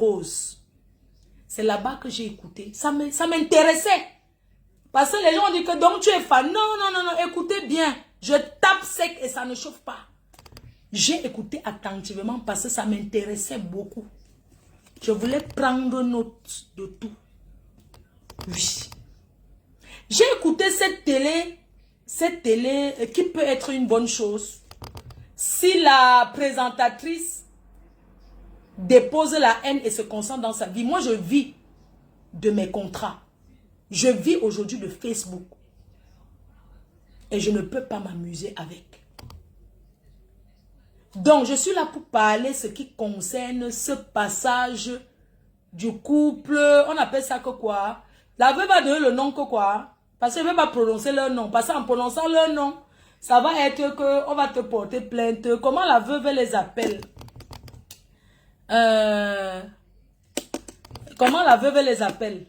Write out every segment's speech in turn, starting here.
pause. C'est là-bas que j'ai écouté. Ça m'intéressait. Parce que les gens ont dit que donc tu es fan. Non, non, non, non, écoutez bien. Je tape sec et ça ne chauffe pas. J'ai écouté attentivement parce que ça m'intéressait beaucoup. Je voulais prendre note de tout. Oui. J'ai écouté cette télé qui peut être une bonne chose. Si la présentatrice dépose la haine et se concentre dans sa vie. Moi, je vis de mes contrats. Je vis aujourd'hui de Facebook. Et je ne peux pas m'amuser avec. Donc, je suis là pour parler ce qui concerne ce passage du couple. On appelle ça que quoi? La veuve va donner le nom que quoi? Parce qu'elle ne veut pas prononcer leur nom. Parce qu'en prononçant leur nom, ça va être que on va te porter plainte. Comment la veuve les appelle? Comment la veuve les appelle?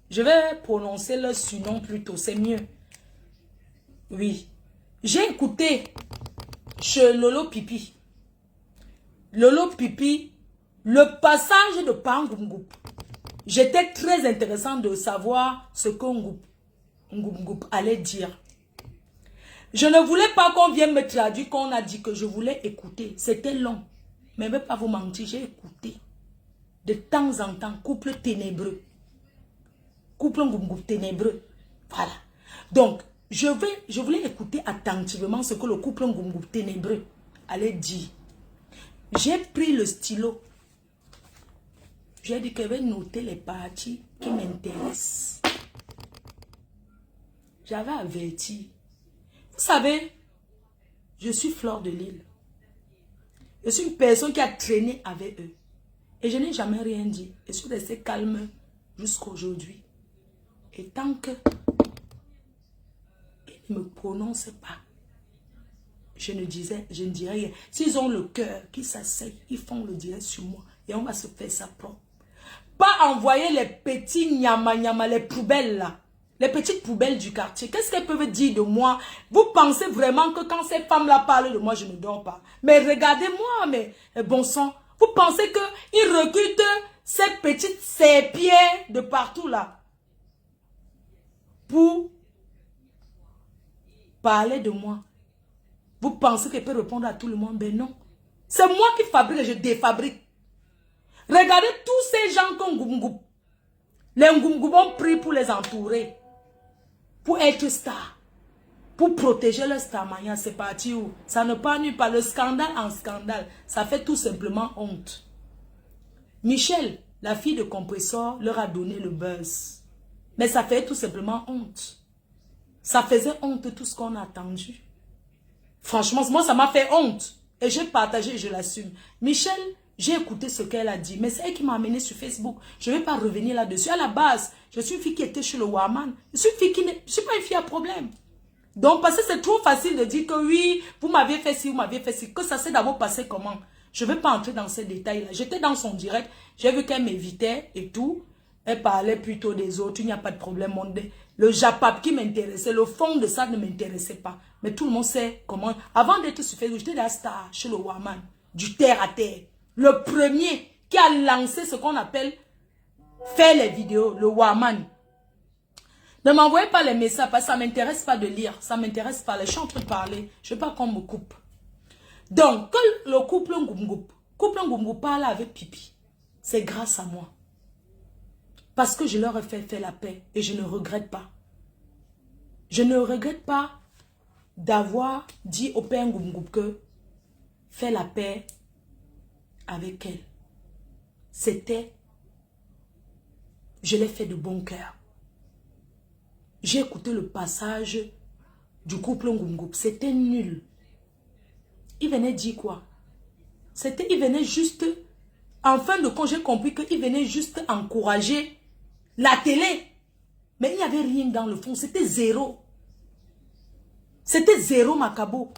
Je vais prononcer leur surnom plutôt, c'est mieux. Oui. J'ai écouté chez Lolo Pipi. Lolo Pipi, le passage de Pangungoup. J'étais très intéressant de savoir ce que Ngoup allait dire. Je ne voulais pas qu'on vienne me traduire, qu'on a dit que je voulais écouter. C'était long. Mais je ne vais pas vous mentir, j'ai écouté. De temps en temps, couple ténébreux. Couple Ngoup ténébreux. Voilà. Donc, je voulais écouter attentivement ce que le couple Ngoup ténébreux allait dire. J'ai pris le stylo. J'ai dit que je vais noter les parties qui m'intéressent. J'avais averti. Vous savez, je suis Fleur de Lille. Je suis une personne qui a traîné avec eux. Et je n'ai jamais rien dit. Je suis restée calme jusqu'à aujourd'hui. Et tant que ils ne me prononcent pas, je ne dirais rien. S'ils ont le cœur, qu'ils s'asseyent, ils font le direct sur moi. Et on va se faire ça propre. Pas envoyer les petits nyama, les poubelles là. Les petites poubelles du quartier. Qu'est-ce qu'elles peuvent dire de moi? Vous pensez vraiment que quand ces femmes-là parlent de moi, je ne dors pas? Mais regardez-moi, mais bon sang. Vous pensez qu'ils recrutent ces petites serpillères de partout là pour parler de moi? Vous pensez qu'elle peut répondre à tout le monde? Ben non. C'est moi qui fabrique et je défabrique. Regardez tous ces gens comme Ngoup. Les Ngoup ont pris pour les entourer. Pour être star. Pour protéger leur starmania. C'est parti où? Ça ne part nulle part. Le scandale en scandale. Ça fait tout simplement honte. Michel, la fille de Compressor, leur a donné le buzz. Mais ça fait tout simplement honte. Ça faisait honte tout ce qu'on a attendu. Franchement, moi, ça m'a fait honte. Et j'ai partagé et je l'assume. Michel, j'ai écouté ce qu'elle a dit. Mais c'est elle qui m'a amené sur Facebook. Je ne vais pas revenir là-dessus. À la base, je suis une fille qui était chez le Warman. Je suis une fille qui n'est... Je ne suis pas une fille à problème. Donc, parce que c'est trop facile de dire que oui, vous m'aviez fait ci, vous m'aviez fait ci. Que ça s'est d'abord passé comment? Je ne vais pas entrer dans ces détails-là. J'étais dans son direct. J'ai vu qu'elle m'évitait et tout. Elle parlait plutôt des autres. Il n'y a pas de problème. Le Japap qui m'intéressait, le fond de ça ne m'intéressait pas. Mais tout le monde sait comment. Avant d'être sur Facebook, j'étais la star chez le Warman. Du terre à terre. Le premier qui a lancé ce qu'on appelle faire les vidéos. Le Warman. Ne m'envoyez pas les messages parce que ça ne m'intéresse pas de lire. Ça ne m'intéresse pas. Je suis en train de parler. Je ne veux pas qu'on me coupe. Donc, quand le couple Ngoup parle avec Pipi, c'est grâce à moi. Parce que je leur ai fait la paix et je ne regrette pas. Je ne regrette pas d'avoir dit au père Ngoup que fais la paix avec elle. C'était, je l'ai fait de bon cœur. J'ai écouté le passage du couple Ngoup. C'était nul. Il venait dire quoi? Il venait juste, en fin de compte, j'ai compris qu'il venait juste encourager la télé. Mais il n'y avait rien dans le fond. C'était zéro. C'était zéro Macabo.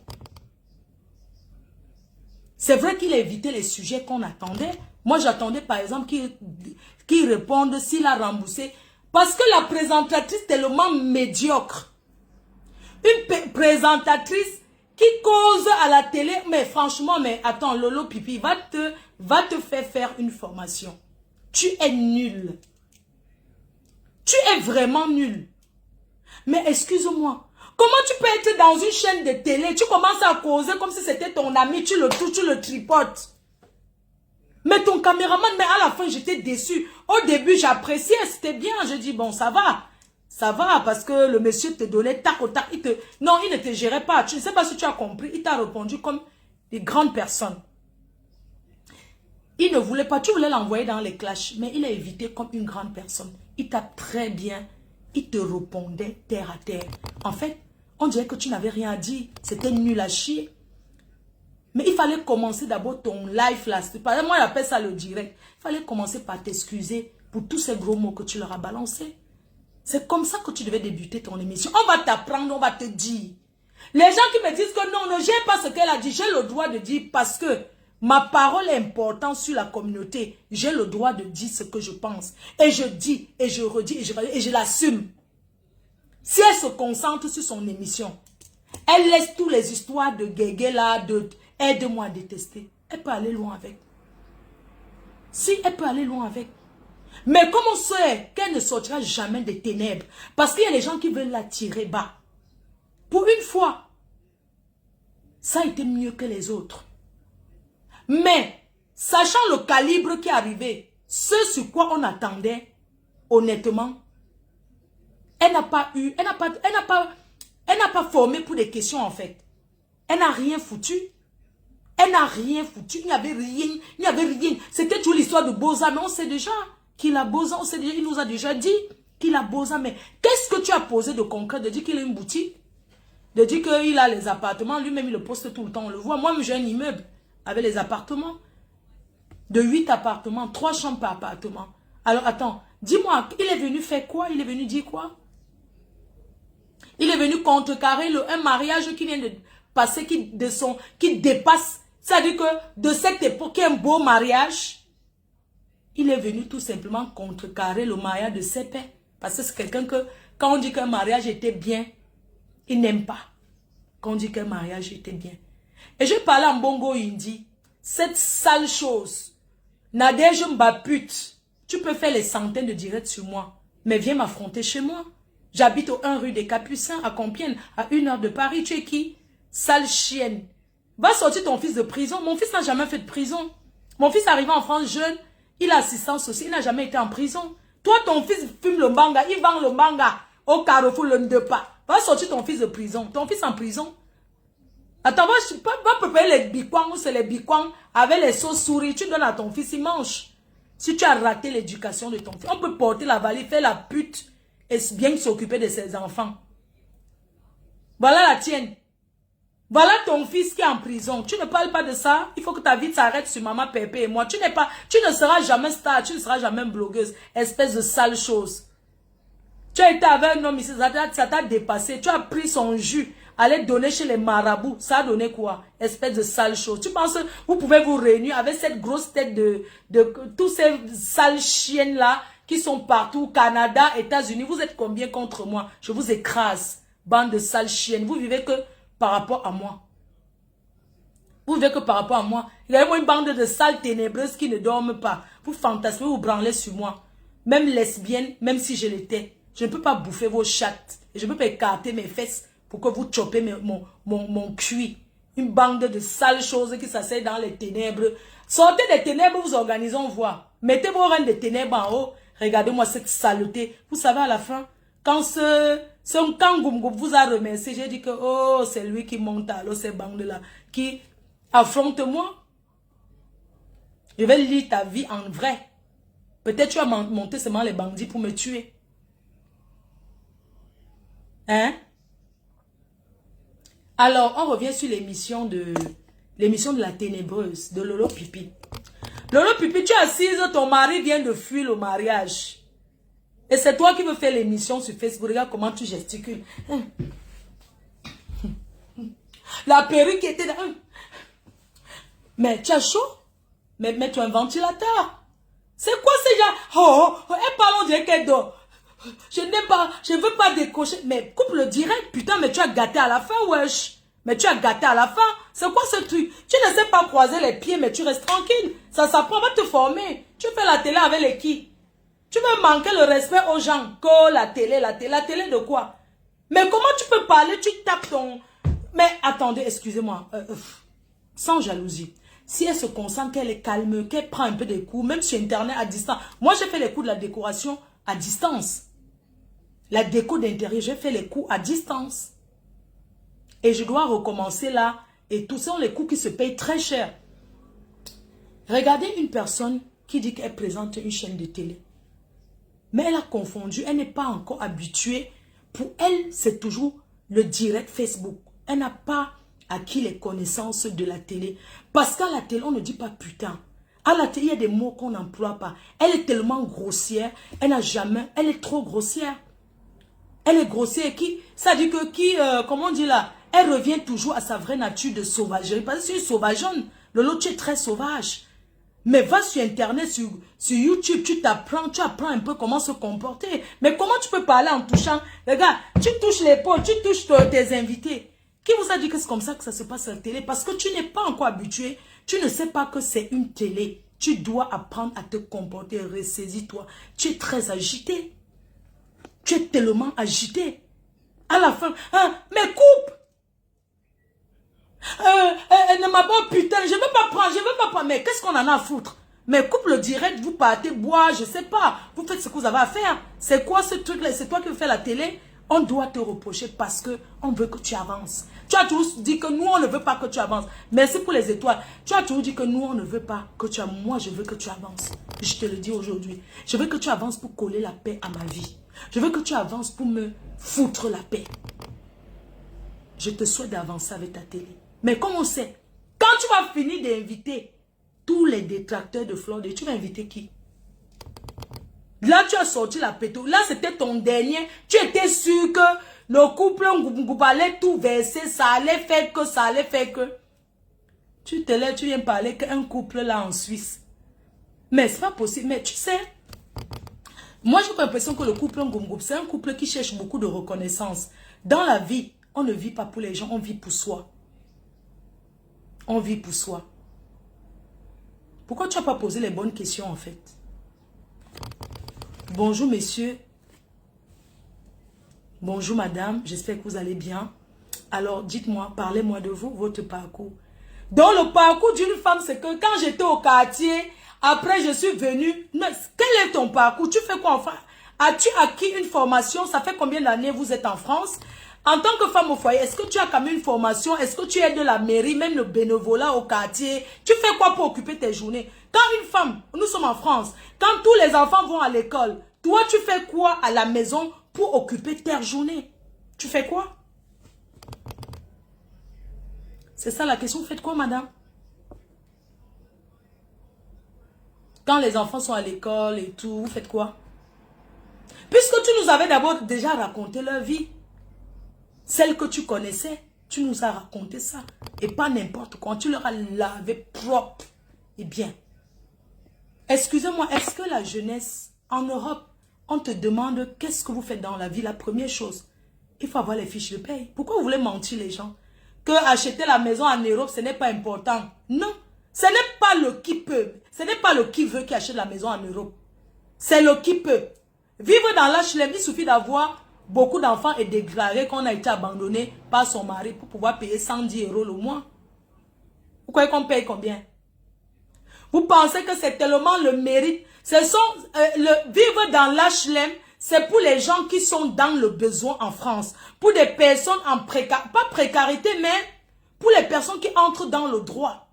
C'est vrai qu'il a évité les sujets qu'on attendait. Moi, j'attendais par exemple qu'il réponde s'il a remboursé. Parce que la présentatrice est tellement médiocre. Une présentatrice qui cause à la télé. Mais franchement, mais attends, Lolo Pipi va te faire une formation. Tu es nul. Tu es vraiment nul. Mais excuse-moi, comment tu peux être dans une chaîne de télé, tu commences à causer comme si c'était ton ami, tu le touches, tu le tripotes. Mais ton caméraman, mais à la fin, j'étais déçu. Au début, j'appréciais, c'était bien. Je dis, bon, ça va. Ça va, parce que le monsieur te donnait tac au tac. Non, il ne te gérait pas. Tu ne sais pas si tu as compris. Il t'a répondu comme des grandes personnes. Il ne voulait pas, tu voulais l'envoyer dans les clashs, mais il a évité comme une grande personne. Il t'a très bien, il te répondait terre à terre. En fait, on dirait que tu n'avais rien à dire. C'était nul à chier. Mais il fallait commencer d'abord ton live là. Moi, j'appelle ça le direct. Il fallait commencer par t'excuser pour tous ces gros mots que tu leur as balancés. C'est comme ça que tu devais débuter ton émission. On va t'apprendre, on va te dire. Les gens qui me disent que non, ne gère pas ce qu'elle a dit. J'ai le droit de dire parce que ma parole est importante sur la communauté. J'ai le droit de dire ce que je pense. Et je dis, et je redis, et je l'assume. Si elle se concentre sur son émission, elle laisse toutes les histoires de guégué là, de aide-moi à détester. Elle peut aller loin avec. Si, elle peut aller loin avec. Mais comme on sait qu'elle ne sortira jamais des ténèbres, parce qu'il y a des gens qui veulent la tirer bas. Pour une fois, ça a été mieux que les autres. Mais, sachant le calibre qui est arrivé, ce sur quoi on attendait, honnêtement, elle n'a pas formé pour des questions en fait. Elle n'a rien foutu. Elle n'a rien foutu. Il n'y avait rien. C'était toujours l'histoire de Boza, mais on sait déjà qu'il a Boza. Il nous a déjà dit qu'il a Boza. Mais qu'est-ce que tu as posé de concret? De dire qu'il a une boutique? De dire qu'il a les appartements? Lui-même, il le poste tout le temps. On le voit. Moi, j'ai un immeuble avec les appartements. De 8 appartements, 3 chambres par appartement. Alors, attends. Dis-moi, il est venu faire quoi? Il est venu dire quoi? Il est venu contrecarrer un mariage qui vient de passer, qui dépasse. C'est-à-dire que de cette époque, qui est un beau mariage, il est venu tout simplement contrecarrer le mariage de ses pères. Parce que c'est quelqu'un que, quand on dit qu'un mariage était bien, il n'aime pas. Quand on dit qu'un mariage était bien. Et je parlais en bongo hindi. Cette sale chose, Nadège Mbapute, tu peux faire les centaines de directs sur moi, mais viens m'affronter chez moi. J'habite au 1 rue des Capucins, à Compiègne, à 1 heure de Paris. Tu es qui? Sale chienne. Va sortir ton fils de prison. Mon fils n'a jamais fait de prison. Mon fils est arrivé en France jeune. Il a assistance aussi. Il n'a jamais été en prison. Toi, ton fils fume le manga. Il vend le manga au Carrefour le Ndepa. Va sortir ton fils de prison. Ton fils en prison. Attends, va préparer les bikwang ou c'est les bikwang avec les sauces souris. Tu donnes à ton fils, il mange. Si tu as raté l'éducation de ton fils, on peut porter la valise, faire la pute et bien s'occuper de ses enfants. Voilà la tienne. Voilà ton fils qui est en prison. Tu ne parles pas de ça. Il faut que ta vie s'arrête sur Maman Pépé et moi. Tu ne seras jamais star. Tu ne seras jamais blogueuse. Espèce de sale chose. Tu as été avec un homme ici. Ça t'a dépassé. Tu as pris son jus. Aller donner chez les marabouts. Ça a donné quoi? Espèce de sale chose. Tu penses que vous pouvez vous réunir avec cette grosse tête de tous ces sales chiennes là qui sont partout. Canada, États-Unis. Vous êtes combien contre moi? Je vous écrase. Bande de sales chiennes. Vous vivez que par rapport à moi. Vous vivez que par rapport à moi. Regardez-moi une bande de sales ténébreuses qui ne dorment pas. Vous fantasmez, vous branlez sur moi. Même lesbienne, même si je l'étais, je ne peux pas bouffer vos chattes. Et je ne peux pas écarter mes fesses pour que vous chopez mon cuit. Une bande de sales choses qui s'asseyent dans les ténèbres. Sortez des ténèbres, vous organisons voir. Mettez vos reines de ténèbres en haut. Regardez-moi cette saleté. Vous savez à la fin, quand quand Goum vous a remercié, j'ai dit que oh, c'est lui qui monte alors ces bandes-là, qui affrontent moi. Je vais lire ta vie en vrai. Peut-être tu as monté seulement les bandits pour me tuer. Hein? Alors, on revient sur l'émission de la ténébreuse, de Lolo Pipi. Lolo Pipi, tu es assise, ton mari vient de fuir le mariage. Et c'est toi qui veux faire l'émission sur Facebook. Regarde comment tu gesticules. La perruque était là. Mais tu as chaud? Mais tu as un ventilateur. C'est quoi ces gens? Oh, elle parle, on dirait qu'elle dort. Je n'aime pas, je ne veux pas décocher. Mais coupe le direct, putain, mais tu as gâté à la fin, wesh. Mais tu as gâté à la fin. C'est quoi ce truc? Tu ne sais pas croiser les pieds, mais tu restes tranquille. Ça s'apprend, va te former. Tu fais la télé avec les qui? Tu veux manquer le respect aux gens. Que la télé de quoi? Mais comment tu peux parler? Tu tapes ton... Mais attendez, excusez-moi. Sans jalousie. Si elle se concentre, qu'elle est calme, qu'elle prend un peu des cours, même sur Internet à distance. Moi, j'ai fait les cours de la décoration à distance. La déco d'intérieur, j'ai fait les cours à distance. Et je dois recommencer là. Et tous sont les cours qui se payent très cher. Regardez une personne qui dit qu'elle présente une chaîne de télé. Mais elle a confondu. Elle n'est pas encore habituée. Pour elle, c'est toujours le direct Facebook. Elle n'a pas acquis les connaissances de la télé. Parce qu'à la télé, on ne dit pas putain. À la télé, il y a des mots qu'on n'emploie pas. Elle est tellement grossière. Elle n'a jamais... Elle est trop grossière. Elle est grossière. Ça dit que comment on dit là? Elle revient toujours à sa vraie nature de sauvagerie. Parce que c'est une sauvageonne. Le lot, tu es très sauvage. Mais va sur Internet, sur YouTube, tu apprends un peu comment se comporter. Mais comment tu peux parler en touchant? Regarde, tu touches l'épaule, tu touches tes invités. Qui vous a dit que c'est comme ça que ça se passe à la télé? Parce que tu n'es pas encore habitué. Tu ne sais pas que c'est une télé. Tu dois apprendre à te comporter. Ressaisis-toi. Tu es très agité. Tu es tellement agité. À la fin, hein, mais coupe! Elle ne m'a pas, putain, je ne veux pas prendre, mais qu'est-ce qu'on en a à foutre? Mais coupe le direct, vous partez boire, je sais pas, vous faites ce que vous avez à faire. C'est quoi ce truc-là? C'est toi qui fais la télé? On doit te reprocher parce que on veut que tu avances. Tu as toujours dit que nous, on ne veut pas que tu avances. Merci pour les étoiles. Tu as toujours dit que nous, on ne veut pas que tu avances. Moi, je veux que tu avances. Je te le dis aujourd'hui. Je veux que tu avances pour coller la paix à ma vie. Je veux que tu avances pour me foutre la paix. Je te souhaite d'avancer avec ta télé. Mais comme on sait, quand tu vas finir d'inviter tous les détracteurs de Floride, tu vas inviter qui? Là, tu as sorti la péto. Là, c'était ton dernier. Tu étais sûr que le couple allait tout verser. Ça allait faire que. Tu te lèves, tu viens parler qu'un couple là en Suisse. Mais c'est pas possible. Mais tu sais, moi, j'ai l'impression que le couple c'est un couple qui cherche beaucoup de reconnaissance. Dans la vie, on ne vit pas pour les gens, on vit pour soi. On vit pour soi. Pourquoi tu n'as pas posé les bonnes questions en fait? Bonjour messieurs. Bonjour madame. J'espère que vous allez bien. Alors dites-moi, parlez-moi de vous, votre parcours. Donc le parcours d'une femme, c'est que quand j'étais au quartier, après je suis venue. Quel est ton parcours? Tu fais quoi en France? As-tu acquis une formation? Ça fait combien d'années vous êtes en France? En tant que femme au foyer, est-ce que tu as quand même une formation? Est-ce que tu es de la mairie, même le bénévolat au quartier? Tu fais quoi pour occuper tes journées? Quand une femme, nous sommes en France, quand tous les enfants vont à l'école, toi tu fais quoi à la maison pour occuper tes journées? Tu fais quoi? C'est ça la question. Vous faites quoi, madame? Quand les enfants sont à l'école et tout, vous faites quoi? Puisque tu nous avais d'abord déjà raconté leur vie. Celle que tu connaissais, tu nous as raconté ça. Et pas n'importe quoi. Tu leur as lavé propre et bien. Excusez-moi, est-ce que la jeunesse en Europe, on te demande qu'est-ce que vous faites dans la vie? La première chose, il faut avoir les fiches de paye. Pourquoi vous voulez mentir les gens? Que acheter la maison en Europe, ce n'est pas important. Non, ce n'est pas le qui peut. Ce n'est pas le qui veut qui achète la maison en Europe. C'est le qui peut. Vivre dans l'HLM, il suffit d'avoir beaucoup d'enfants et déclarer qu'on a été abandonné par son mari pour pouvoir payer 110 € le mois. Vous croyez qu'on paye combien? Vous pensez que c'est tellement le mérite? Vivre dans l'HLM, c'est pour les gens qui sont dans le besoin en France. Pour des personnes en pas précarité, mais pour les personnes qui entrent dans le droit.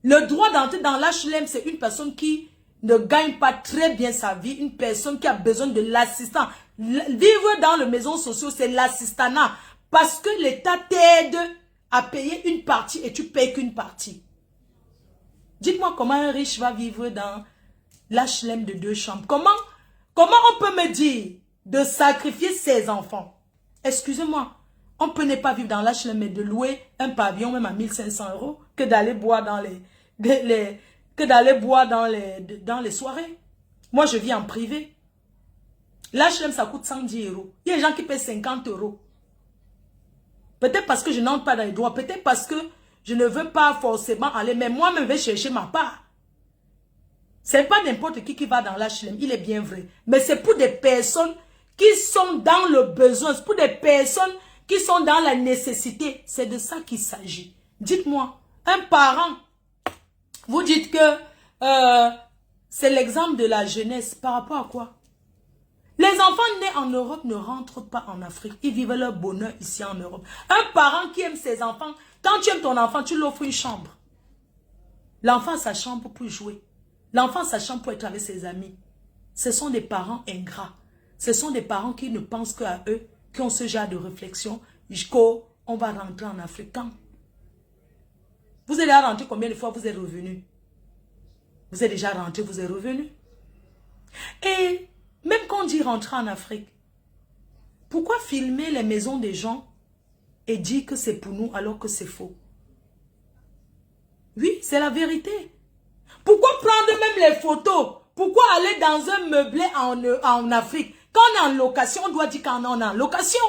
Le droit d'entrer dans l'HLM, c'est une personne qui ne gagne pas très bien sa vie, une personne qui a besoin de l'assistance. Vivre dans le maison sociale, c'est l'assistanat. Parce que l'État t'aide à payer une partie et tu payes qu'une partie. Dites-moi comment un riche va vivre dans l'HLM de 2 chambres. Comment on peut me dire de sacrifier ses enfants? Excusez-moi, on peut ne pas vivre dans l'HLM mais de louer un pavillon même à 1500 € que d'aller boire dans dans les soirées. Moi, je vis en privé. L'HLM, ça coûte 110 €. Il y a des gens qui paient 50 €. Peut-être parce que je n'entre pas dans les droits. Peut-être parce que je ne veux pas forcément aller. Mais moi-même, je vais chercher ma part. C'est pas n'importe qui va dans l'HLM. Il est bien vrai. Mais c'est pour des personnes qui sont dans le besoin. C'est pour des personnes qui sont dans la nécessité. C'est de ça qu'il s'agit. Dites-moi, un parent, vous dites que c'est l'exemple de la jeunesse. Par rapport à quoi? Les enfants nés en Europe ne rentrent pas en Afrique. Ils vivent leur bonheur ici en Europe. Un parent qui aime ses enfants, quand tu aimes ton enfant, tu l'offres une chambre. L'enfant a sa chambre pour jouer. L'enfant a sa chambre pour être avec ses amis. Ce sont des parents ingrats. Ce sont des parents qui ne pensent qu'à eux, qui ont ce genre de réflexion. Jusqu'au, on va rentrer en Afrique. Quand? Vous allez rentrer combien de fois vous êtes revenu? Vous êtes déjà rentré, vous êtes revenu. Et même quand on dit rentrer en Afrique, pourquoi filmer les maisons des gens et dire que c'est pour nous alors que c'est faux? Oui, c'est la vérité. Pourquoi prendre même les photos? Pourquoi aller dans un meublé en Afrique? Quand on est en location, on doit dire qu'on est en location.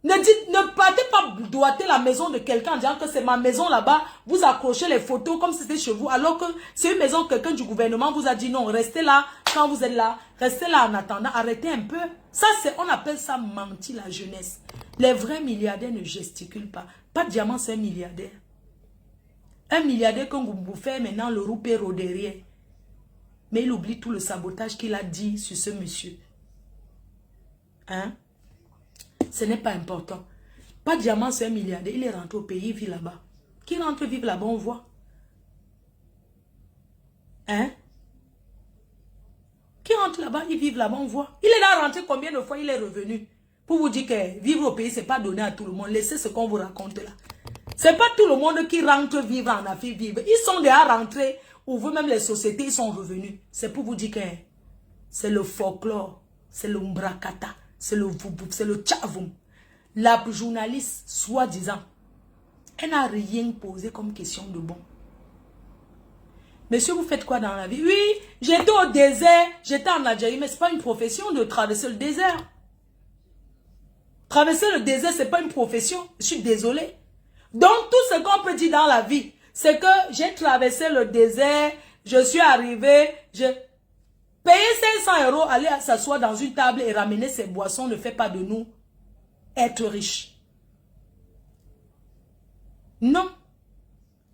Ne partez pas doiter la maison de quelqu'un en disant que c'est ma maison là-bas. Vous accrochez les photos comme si c'était chez vous. Alors que c'est une maison que quelqu'un du gouvernement vous a dit non, restez là quand vous êtes là. Restez là en attendant. Arrêtez un peu. Ça, on appelle ça mentir la jeunesse. Les vrais milliardaires ne gesticulent pas. Pas de diamant, c'est un milliardaire. Un milliardaire qu'on vous fait maintenant le roupéro derrière. Mais il oublie tout le sabotage qu'il a dit sur ce monsieur. Hein? Ce n'est pas important. Pas de diamant, c'est un milliardaire. Il est rentré au pays, il vit là-bas. Qui rentre vivre là-bas, on voit. Hein? Qui rentre là-bas, il vit là-bas, on voit. Il est là rentré combien de fois il est revenu? Pour vous dire que vivre au pays, ce n'est pas donné à tout le monde. Laissez ce qu'on vous raconte là. Ce n'est pas tout le monde qui rentre vivre en Afrique vivre. Ils sont déjà rentrés, ou vous-même les sociétés, ils sont revenus. C'est pour vous dire que c'est le folklore, c'est le mbrakata, c'est le voubou, c'est le tchavoum. La journaliste, soi-disant, elle n'a rien posé comme question de bon. Monsieur, vous faites quoi dans la vie? Oui, j'étais au désert, j'étais en Algérie, mais ce n'est pas une profession de traverser le désert. Traverser le désert, ce n'est pas une profession. Je suis désolée. Donc, tout ce qu'on peut dire dans la vie, c'est que j'ai traversé le désert, je suis arrivé, j'ai payé 500 €, aller s'asseoir dans une table et ramener ses boissons ne fait pas de nous être riches. Non.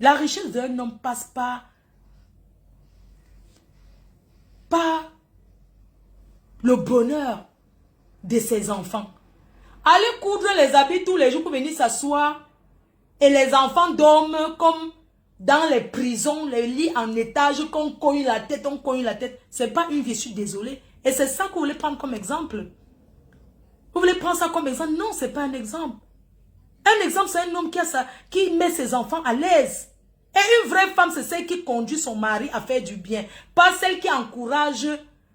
La richesse d'un homme passe par le bonheur de ses enfants. Allez coudre les habits tous les jours pour venir s'asseoir et les enfants dorment comme dans les prisons, les lits en étage, qu'on cogne la tête, on cogne la tête. C'est pas une vie, je suis désolée. Et c'est ça que vous voulez prendre comme exemple. Vous voulez prendre ça comme exemple? Non, c'est pas un exemple. Un exemple, c'est un homme qui met ses enfants à l'aise. Et une vraie femme, c'est celle qui conduit son mari à faire du bien. Pas celle qui encourage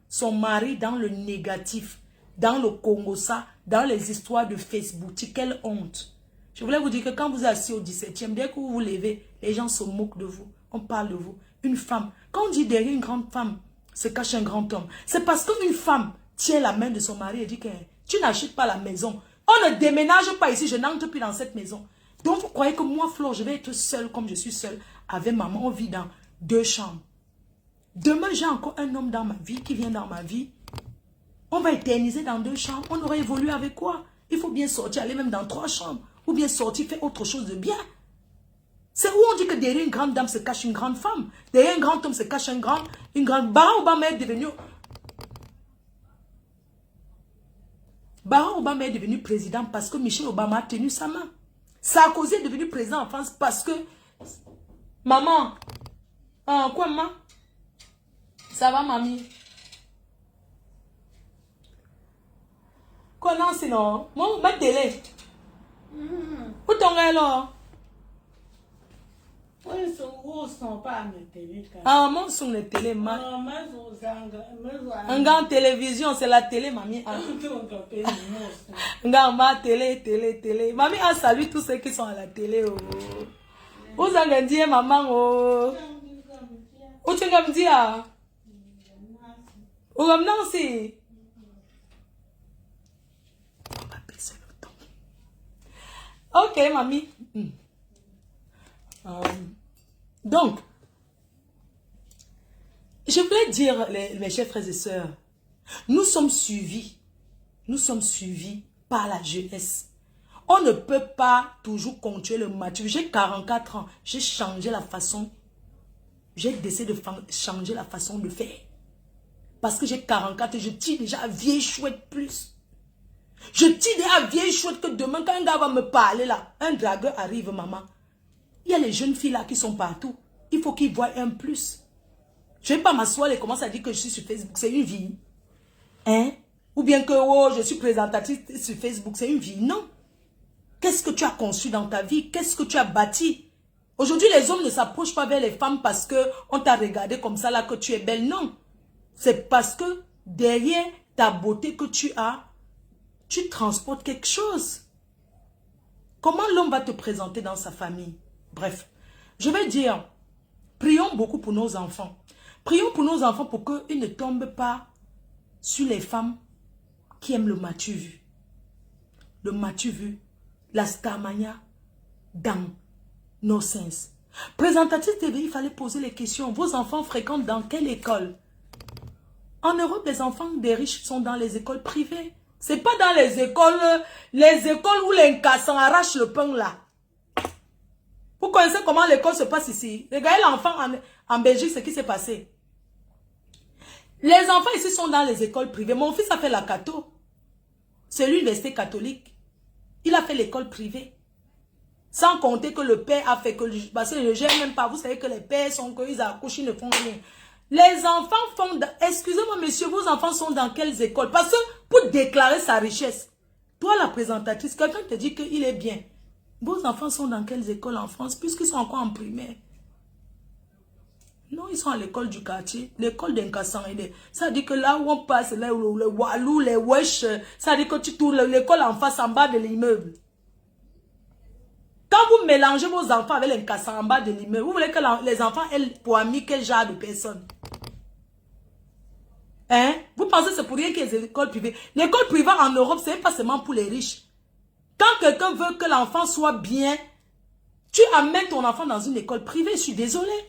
son mari dans le négatif, dans le Congo, ça, dans les histoires de Facebook. Quelle honte. Je voulais vous dire que quand vous êtes assis au 17e, dès que vous vous levez, les gens se moquent de vous. On parle de vous. Une femme. Quand on dit derrière une grande femme se cache un grand homme, c'est parce qu'une femme tient la main de son mari et dit que tu n'achètes pas la maison. On ne déménage pas ici, je n'entre plus dans cette maison. Donc vous croyez que moi, Flore, je vais être seule comme je suis seule avec maman. On vit dans 2 chambres. Demain, j'ai encore un homme dans ma vie qui vient dans ma vie. On va éterniser dans 2 chambres. On aurait évolué avec quoi? Il faut bien sortir, aller même dans 3 chambres. Ou bien sortir, faire autre chose de bien. C'est où on dit que derrière une grande dame se cache une grande femme. Derrière un grand homme se cache une grande... Barack Obama est devenu... Barack Obama est devenu président parce que Michelle Obama a tenu sa main. Sarkozy est devenu président en France parce que... Maman. Quoi, maman? Ça va, mamie? Quoi, non, sinon? Moi, ma télé. Où t'en es là? Ah, moi, sur la télé, un grand télévision, c'est la télé, mamie. Un ma télé. Mamie a salué tous ceux qui sont à la télé. Où vous dit, maman? Où tu me dis? Où tu Ok, mamie. Donc, je voulais dire, mes chers frères et sœurs, nous sommes suivis. Nous sommes suivis par la jeunesse. On ne peut pas toujours continuer le mature. J'ai 44 ans. J'ai changé la façon. J'ai décidé de changer la façon de faire. Parce que j'ai 44 et je tire déjà à vieille chouette plus. Je tire déjà à vieille chouette que demain, quand un gars va me parler là, un dragueur arrive, maman. Il y a les jeunes filles là qui sont partout. Il faut qu'ils voient un plus. Je ne vais pas m'asseoir et commencer à dire que je suis sur Facebook. C'est une vie. Hein? Ou bien que oh, je suis présentatrice sur Facebook. C'est une vie. Non. Qu'est-ce que tu as conçu dans ta vie? Qu'est-ce que tu as bâti? Aujourd'hui, les hommes ne s'approchent pas vers les femmes parce qu'on t'a regardé comme ça là que tu es belle. Non. C'est parce que derrière ta beauté que tu as, tu transportes quelque chose. Comment l'homme va te présenter dans sa famille? Bref, je vais dire, prions beaucoup pour nos enfants. Prions pour nos enfants pour qu'ils ne tombent pas sur les femmes qui aiment le matu vu. Le matu vu, la starmania dans nos sens. Présentatrice TV, il fallait poser les questions. Vos enfants fréquentent dans quelle école? En Europe, les enfants des riches sont dans les écoles privées. C'est pas dans les écoles où les cassants arrachent le pain là. Vous connaissez comment l'école se passe ici? Regardez l'enfant en Belgique, ce qui s'est passé. Les enfants ici sont dans les écoles privées. Mon fils a fait la catho. C'est l'université catholique. Il a fait l'école privée. Sans compter que le père a fait que... Parce que je ne gère même pas. Vous savez que les pères sont... Qu'ils accouchent, ils ne font rien. Les enfants font... Excusez-moi, monsieur, vos enfants sont dans quelles écoles? Parce que pour déclarer sa richesse, toi, la présentatrice, quelqu'un te dit qu'il est bien. Vos enfants sont dans quelles écoles en France? Puisqu'ils sont encore en primaire. Non, ils sont à l'école du quartier. L'école d'Inkassan. Ça dit que là où on passe, là où les Walou, les Wesh, ça dit que tu tournes l'école en face, en bas de l'immeuble. Quand vous mélangez vos enfants avec les Nkassan en bas de l'immeuble, vous voulez que les enfants aient pour amis quel genre de personnes? Hein? Vous pensez que c'est pour rien qu'il y ait des écoles privées? L'école privée en Europe, ce n'est pas seulement pour les riches. Quand quelqu'un veut que l'enfant soit bien, tu amènes ton enfant dans une école privée, je suis désolée.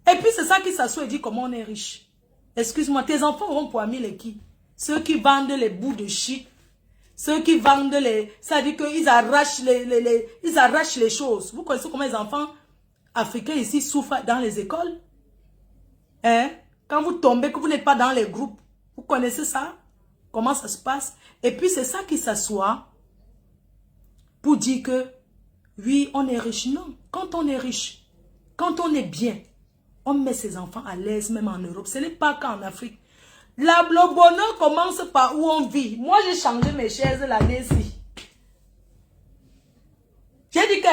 Et puis c'est ça qui s'assoit et dit comment on est riche. Excuse-moi, tes enfants auront pour amis les qui? Ceux qui vendent les bouts de shit. Ceux qui vendent les... Ça dit qu'ils arrachent ils arrachent les choses. Vous connaissez comment les enfants africains ici souffrent dans les écoles? Hein? Quand vous tombez, que vous n'êtes pas dans les groupes. Vous connaissez ça? Comment ça se passe? Et puis c'est ça qui s'assoit pour dire que oui, on est riche. Non, quand on est riche, quand on est bien, on met ses enfants à l'aise même en Europe. Ce n'est pas qu'en Afrique. Le bonheur commence par où on vit. Moi, j'ai changé mes chaises l'année-ci. J'ai dit que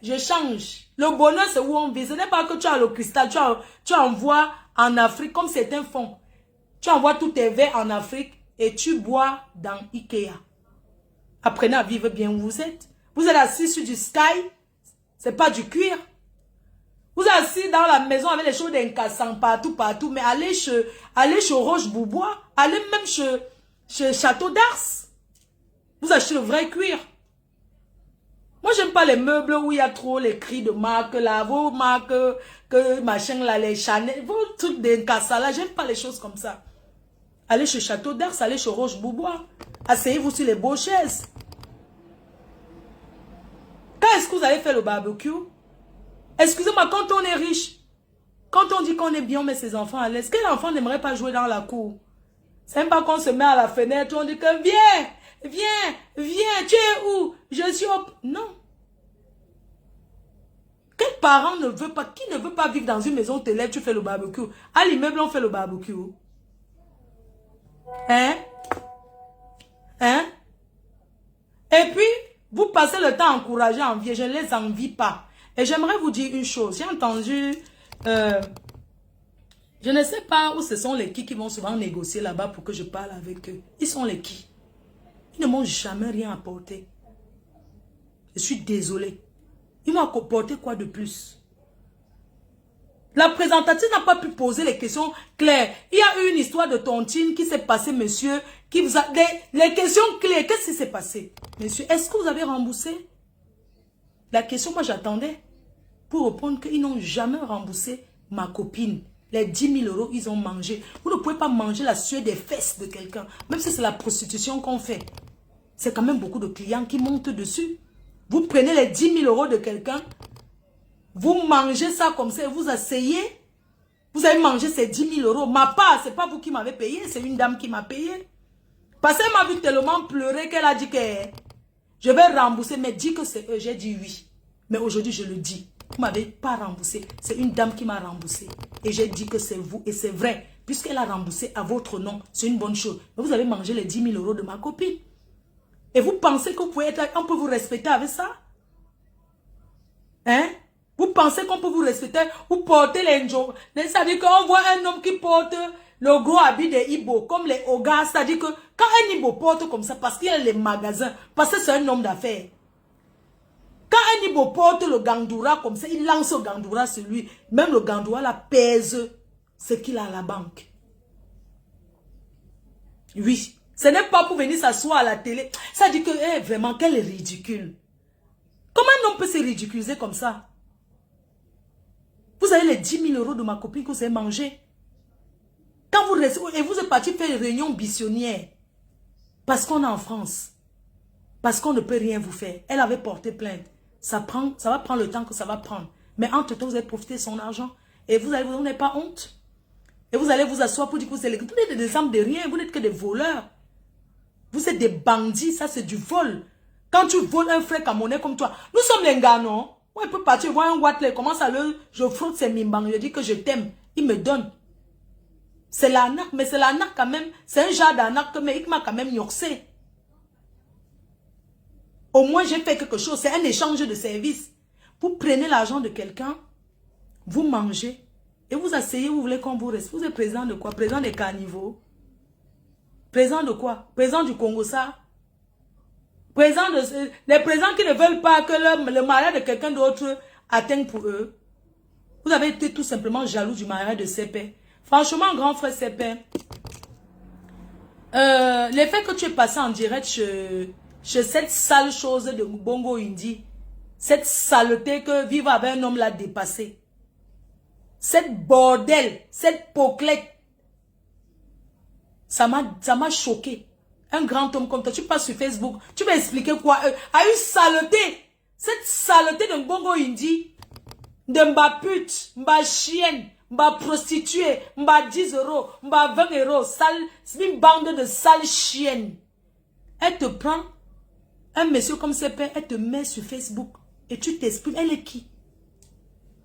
je change. Le bonheur, c'est où on vit. Ce n'est pas que tu as le cristal, tu envoies en Afrique comme certains font. Tu envoies tous tes verres en Afrique et tu bois dans Ikea. Apprenez à vivre bien où vous êtes. Vous êtes assis sur du sky, c'est pas du cuir. Vous êtes assis dans la maison avec les choses d'Inkassan partout, mais allez chez Roche-Boubois, allez même chez Château d'Ars. Vous achetez le vrai cuir. Moi, j'aime pas les meubles où il y a trop les cris de marque là, vos marques, que machin là, les Chanel, vos trucs d'Inkassan là, j'aime pas les choses comme ça. Allez chez Château d'Ars, allez chez Roche-Boubois. Asseyez-vous sur les beaux chaises. Quand est-ce que vous allez faire le barbecue? Excusez-moi, quand on est riche, quand on dit qu'on est bien, on met ses enfants à l'aise. Quel enfant n'aimerait pas jouer dans la cour? C'est même pas qu'on se met à la fenêtre, on dit que viens, tu es où? Je suis au... Non. Quel parent ne veut pas, qui ne veut pas vivre dans une maison, te lèves, tu fais le barbecue? À l'immeuble, on fait le barbecue. Hein? Hein? Et puis, vous passez le temps à encourager, à envier. Je ne les envie pas. Et j'aimerais vous dire une chose. J'ai entendu... je ne sais pas où ce sont les qui vont souvent négocier là-bas pour que je parle avec eux. Ils sont les qui? Ils ne m'ont jamais rien apporté. Je suis désolée. Ils m'ont apporté quoi de plus? La présentatrice n'a pas pu poser les questions claires. Il y a eu une histoire de tontine qui s'est passée, monsieur, qui vous a... Les questions claires, qu'est-ce qui s'est passé? Monsieur, est-ce que vous avez remboursé? La question, moi, j'attendais pour répondre qu'ils n'ont jamais remboursé ma copine. Les 10 000 euros, ils ont mangé. Vous ne pouvez pas manger la sueur des fesses de quelqu'un. Même si c'est la prostitution qu'on fait. C'est quand même beaucoup de clients qui montent dessus. Vous prenez les 10 000 euros de quelqu'un. Vous mangez ça comme ça et vous asseyez. Vous avez mangé ces 10 000 euros. Ma part, ce n'est pas vous qui m'avez payé. C'est une dame qui m'a payé. Parce qu'elle m'a vu tellement pleurer qu'elle a dit que je vais rembourser. Mais dis que c'est eux. J'ai dit oui. Mais aujourd'hui, je le dis. Vous ne m'avez pas remboursé. C'est une dame qui m'a remboursé. Et j'ai dit que c'est vous. Et c'est vrai. Puisqu'elle a remboursé à votre nom, c'est une bonne chose. Mais vous avez mangé les 10 000 euros de ma copine. Et vous pensez que vous pouvez être, on peut vous respecter avec ça? Hein? Vous pensez qu'on peut vous respecter? Vous portez les njos. C'est-à-dire qu'on voit un homme qui porte le gros habit des Ibo, comme les Ogas. C'est-à-dire que quand un Ibo porte comme ça, parce qu'il y a les magasins, parce que c'est un homme d'affaires. Quand un Ibo porte le gandoura comme ça, il lance le gandoura sur lui. Même le gandoura la pèse ce qu'il a à la banque. Oui. Ce n'est pas pour venir s'asseoir à la télé. Ça dit que, vraiment, quel ridicule. Comment un homme peut se ridiculiser comme ça? Vous avez les 10 000 euros de ma copine que vous avez mangé. Quand vous restez, et vous êtes parti faire une réunion bichonnière. Parce qu'on est en France. Parce qu'on ne peut rien vous faire. Elle avait porté plainte. Ça va prendre le temps que ça va prendre. Mais entre-temps, vous avez profité de son argent. Et vous n'avez pas honte. Et vous allez vous asseoir pour dire que vous êtes des exemples de rien. Vous n'êtes que des voleurs. Vous êtes des bandits. Ça, c'est du vol. Quand tu voles un frère camerounais comme toi. Nous sommes les gars, non? Ouais, il peut partir voir un Wattler. Commence à le... Je frotte ses mimbang. Je dis que je t'aime. Il me donne. C'est l'arnaque. Mais c'est l'arnaque quand même. C'est un genre d'arnaque. Mais il m'a quand même yoxé. Au moins, j'ai fait quelque chose. C'est un échange de services. Vous prenez l'argent de quelqu'un, vous mangez, et vous asseyez, vous voulez qu'on vous reste. Vous êtes président de quoi? Président des carnivaux? Président de quoi? Président du Congo, ça? Président de... Les présidents qui ne veulent pas que le mariage de quelqu'un d'autre atteigne pour eux. Vous avez été tout simplement jaloux du mariage de Sepe. Franchement, grand frère Sepe, l'effet que tu es passé en direct chez cette sale chose de Bongo Indi, cette saleté que vivre avec un homme l'a dépassé, cette bordel, cette poclette, ça m'a choqué. Un grand homme comme toi, tu passes sur Facebook, tu vas expliquer quoi à une saleté, cette saleté de Bongo Indi, de mba pute, mba chienne, mba prostituée, mba 10 euros, mba 20 euros, sale, c'est une bande de sales chiennes. Elle te prend, un monsieur comme ce père, elle te met sur Facebook et tu t'exprimes. Elle est qui?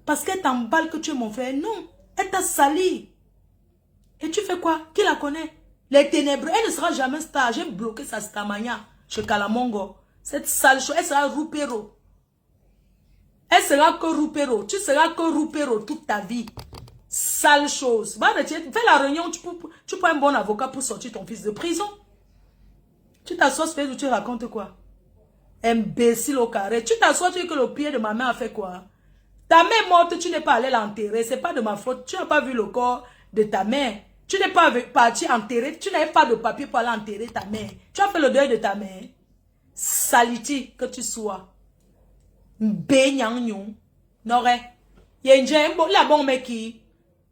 Parce qu'elle t'emballe que tu es mon frère. Non, elle t'a sali. Et tu fais quoi? Qui la connaît? Les ténébreux. Elle ne sera jamais star. J'ai bloqué sa stamania chez Kalamongo. Cette sale chose, elle sera roupero. Elle sera que roupero. Tu seras que roupero toute ta vie. Sale chose. Va, fais la réunion. Tu prends un bon avocat pour sortir ton fils de prison. Tu t'assois sur Facebook, tu racontes quoi? Imbécile au carré. Tu t'assois, tu dis que le pied de ma mère a fait quoi? Ta mère est morte, tu n'es pas allé l'enterrer. C'est pas de ma faute. Tu n'as pas vu le corps de ta mère. Tu n'es pas parti enterrer. Tu n'avais pas de papier pour aller enterrer ta mère. Tu as fait le deuil de ta mère. Saliti que tu sois. Mbényangnon. N'aurait. Yenje, la bon mec qui.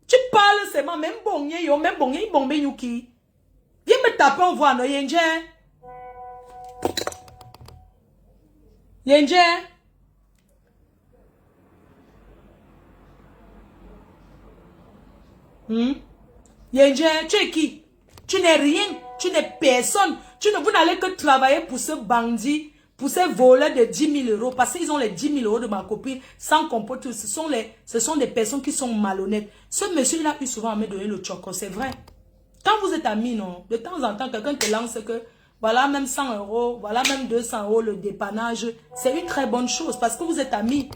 Tu parles seulement, même bon, yo, même bon, bon, qui. Viens me taper, on voit, non, yenje. Yenje. Yenje, tu es qui? Tu n'es rien, tu n'es personne. Vous n'allez que travailler pour ce bandit, pour ces voleurs de 10 000 euros, parce qu'ils ont les 10 000 euros de ma copine, sans comporter. Ce sont des personnes qui sont malhonnêtes. Ce monsieur, il a eu souvent à me donner le choco, c'est vrai. Quand vous êtes amis, non, de temps en temps, quelqu'un te lance que, voilà même 100 euros, voilà même 200 euros, le dépannage, c'est une très bonne chose, parce que vous êtes amis.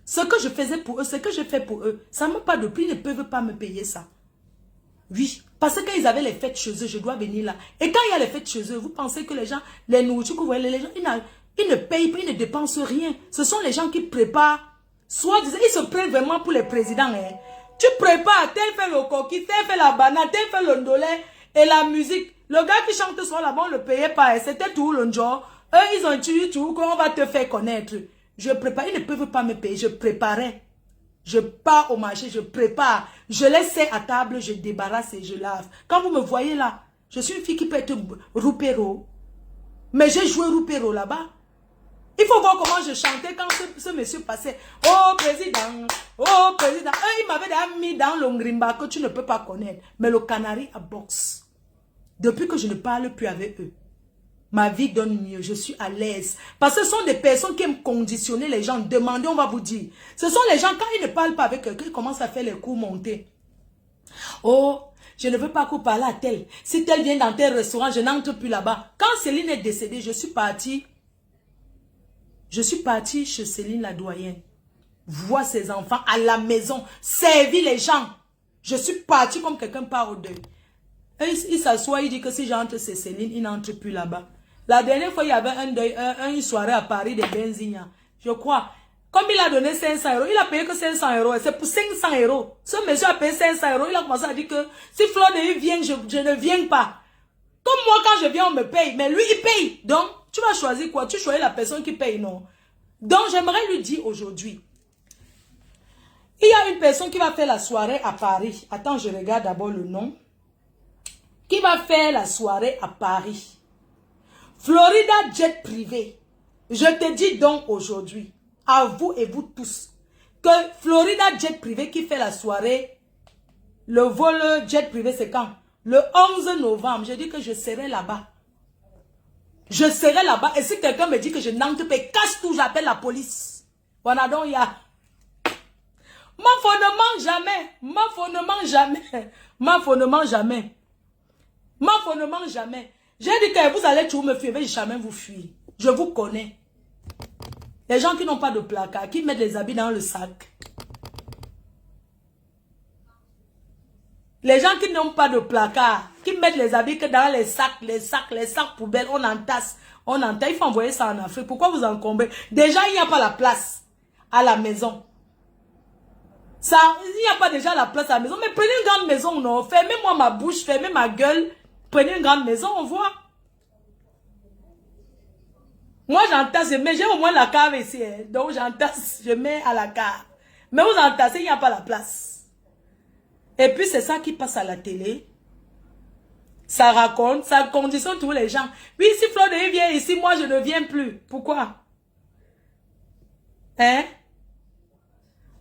Ce que je faisais pour eux, ce que je fais pour eux, ça ne m'a pas de prix, ils ne peuvent pas me payer ça. Oui, parce que quand ils avaient les fêtes chez eux, je dois venir là. Et quand il y a les fêtes chez eux, vous pensez que les gens, les nourritures que vous voyez, les gens, ils ne payent pas, ils ne dépensent rien. Ce sont les gens qui préparent. Soit ils se prennent vraiment pour les présidents. Hein. Tu prépares, tel fait le coquille, tel fait la banane, tel fait le ndolé et la musique. Le gars qui chante soit là-bas, on ne le payait pas. C'était tout le jour. Eux, ils ont dit tout qu'on va te faire connaître. Je prépare. Ils ne peuvent pas me payer. Je préparais. Je pars au marché, je prépare. Je laisse à table, je débarrasse et je lave. Quand vous me voyez là, je suis une fille qui peut être roupéro. Mais j'ai joué roupéro là-bas. Il faut voir comment je chantais quand ce monsieur passait. Oh président, oh président. Il m'avait déjà mis dans l'ongrimba que tu ne peux pas connaître. Mais le canari à boxe. Depuis que je ne parle plus avec eux, ma vie donne mieux. Je suis à l'aise. Parce que ce sont des personnes qui aiment conditionner les gens. Demandez, on va vous dire. Ce sont les gens, quand ils ne parlent pas avec quelqu'un, ils commencent à faire les coups montés. Oh, je ne veux pas qu'on parle à tel. Si tel vient dans tel restaurant, je n'entre plus là-bas. Quand Céline est décédée, je suis partie chez Céline la doyenne. Voir ses enfants à la maison. Servir les gens. Je suis partie comme quelqu'un part au deuil. Il s'assoit, il dit que si j'entre chez Céline, il n'entre plus là-bas. La dernière fois, il y avait une soirée à Paris de Benzina. Je crois. Comme il a donné 500 euros, il a payé que 500 euros. C'est pour 500 euros. Ce monsieur a payé 500 euros. Il a commencé à dire que si Flor de Vie vient, je ne viens pas. Comme moi, quand je viens, on me paye. Mais lui, il paye. Donc, tu vas choisir quoi? Tu choisis la personne qui paye, non? Donc, j'aimerais lui dire aujourd'hui. Il y a une personne qui va faire la soirée à Paris. Attends, je regarde d'abord le nom. Qui va faire la soirée à Paris. Florida Jet Privé. Je te dis donc aujourd'hui, à vous et vous tous, que Florida Jet Privé qui fait la soirée, le vol Jet Privé c'est quand? Le 11 novembre. Je dis que je serai là-bas. Je serai là-bas. Et si quelqu'un me dit que je n'entre pas, casse tout, j'appelle la police. Voilà donc il y a... Ma faux ne ment jamais. Ma faux ne ment jamais. Ma faux ne ment jamais. Ma faux ne ment jamais. J'ai dit que vous allez toujours me fuir, mais jamais vous fuir. Je vous connais. Les gens qui n'ont pas de placard, qui mettent les habits dans le sac. Les gens qui n'ont pas de placard, qui mettent les habits que dans les sacs poubelles, on entasse. On entasse. Il faut envoyer ça en Afrique. Pourquoi vous encombrez? Déjà, il n'y a pas la place à la maison. Ça, il n'y a pas déjà la place à la maison. Mais prenez une grande maison, non? Fermez-moi ma bouche, fermez ma gueule. Prenez une grande maison, on voit. Moi, j'entasse, mais j'ai au moins la cave ici. Hein. Donc, j'entasse, je mets à la cave. Mais vous entassez, il n'y a pas la place. Et puis, c'est ça qui passe à la télé. Ça raconte, ça conditionne tous les gens. Oui, si Flor de Vie vient ici, moi, je ne viens plus. Pourquoi? Hein?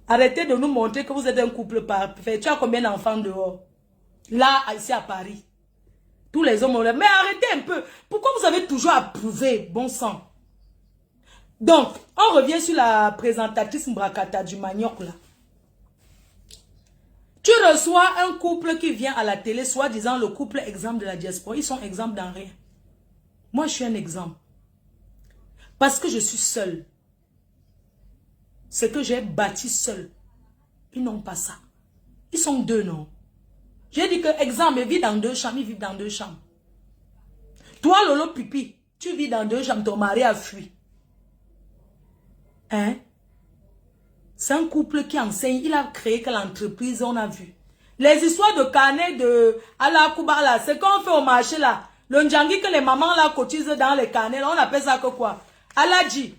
Arrêtez de nous montrer que vous êtes un couple parfait. Tu as combien d'enfants dehors? Là, ici à Paris. Tous les hommes ont l'air. Mais arrêtez un peu. Pourquoi vous avez toujours approuvé, bon sang? Donc, on revient sur la présentatrice Mbrakata du manioc là. Tu reçois un couple qui vient à la télé, soi-disant le couple exemple de la diaspora. Ils sont exemples dans rien. Moi, je suis un exemple. Parce que je suis seule. C'est que j'ai bâti seul. Ils n'ont pas ça. Ils sont deux, non? J'ai dit que, exemple, ils vivent dans deux chambres, ils vivent dans deux chambres. Toi, Lolo Pipi, tu vis dans deux chambres, ton mari a fui. Hein? C'est un couple qui enseigne, il a créé quelle entreprise, on a vu. Les histoires de carnet de Ala Koubala, c'est qu'on fait au marché là. Le Ndjangi que les mamans là cotisent dans les carnets, là, on appelle ça que quoi? Aladji.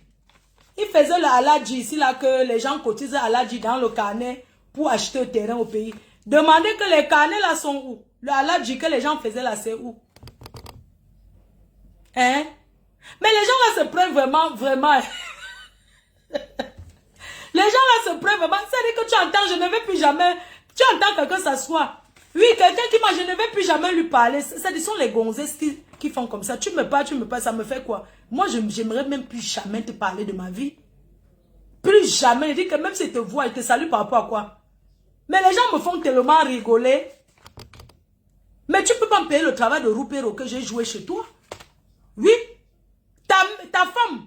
Il faisait le Aladji ici là que les gens cotisent Aladji dans le carnet pour acheter le terrain au pays. Demandez que les carnets là sont où? Le Aladji que les gens faisaient là, c'est où? Hein? Mais les gens là se prennent vraiment. Les gens là se prennent vraiment. C'est-à-dire que tu entends, je ne vais plus jamais. Tu entends quelqu'un s'asseoir. Oui, quelqu'un qui m'a, je ne vais plus jamais lui parler. Ce sont les gonzesses qui font comme ça. Tu me parles, ça me fait quoi? Moi, j'aimerais même plus jamais te parler de ma vie. Plus jamais. Je dis que même si te voit, il te salue par rapport à quoi? Mais les gens me font tellement rigoler. Mais tu peux pas me payer le travail de roupéro que j'ai joué chez toi. Oui. Ta femme.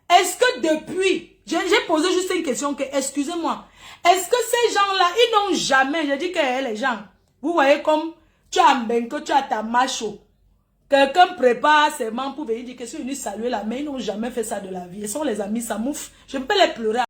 Est-ce que depuis... J'ai posé juste une question que, excusez-moi, est-ce que ces gens-là, ils n'ont jamais, je dis que les gens, vous voyez comme tu as un benko, tu as ta macho, quelqu'un prépare ses mains pour venir dire que c'est venu saluer la main, ils n'ont jamais fait ça de la vie. Ils sont les amis, ça mouffe, je peux les pleurer.